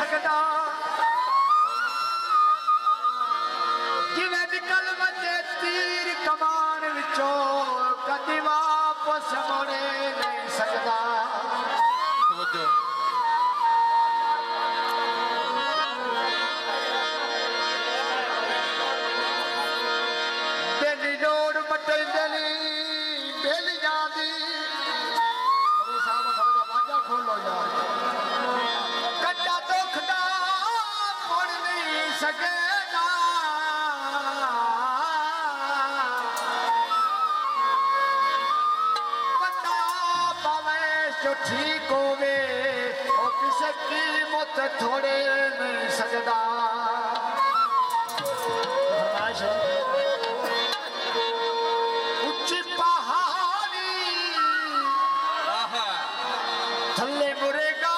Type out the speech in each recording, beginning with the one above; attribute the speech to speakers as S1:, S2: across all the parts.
S1: सकदा किवें निकल वजे तीर कमान विचों कदी वापस मुड़े नहीं सकदा बेली रोड मटे बेली बेली जादी खोलो यार कच्चा दुखदा मुड़ नहीं सकेगा बंदा पावे जो ठीक होवे वो किसी कीमत थोड़े नहीं सकदा उच्ची पहाड़ी थल्ले मुरेगा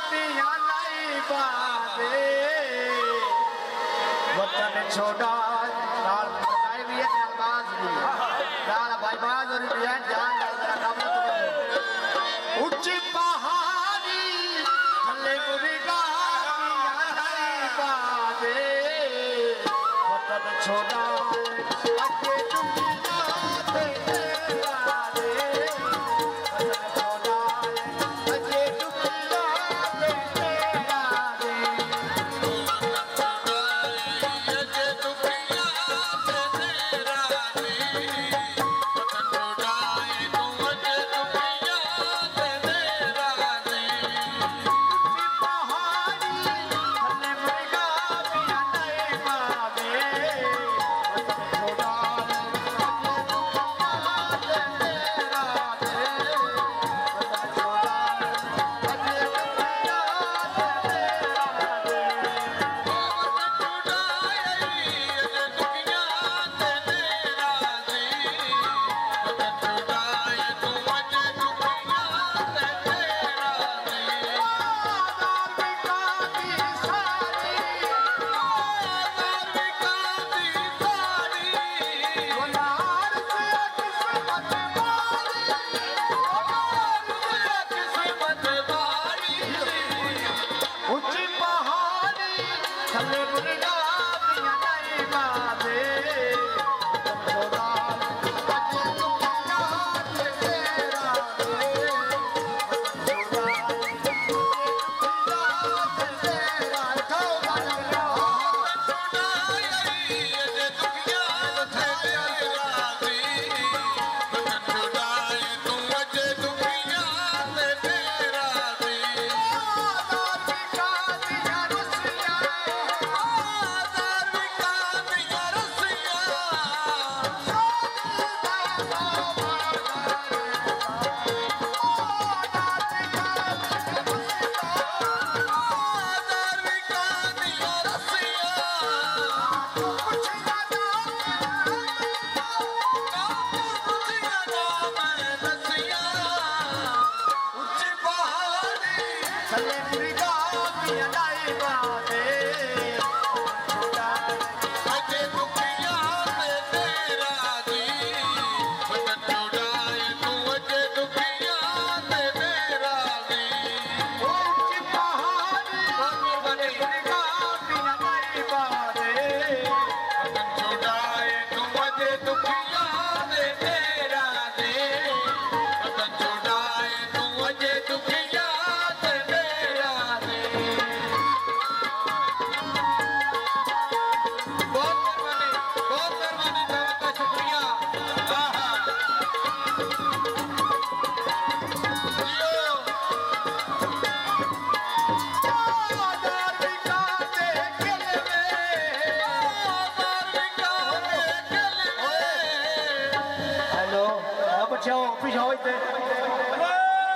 S1: पिया नहीं बादे वतन छोड़ा नाल बताई भी है नाल भी नाल भाई बाज और भी जान उच्ची पहाड़ी थल्ले मुरेगा पिया नहीं बादे वतन छोड़ा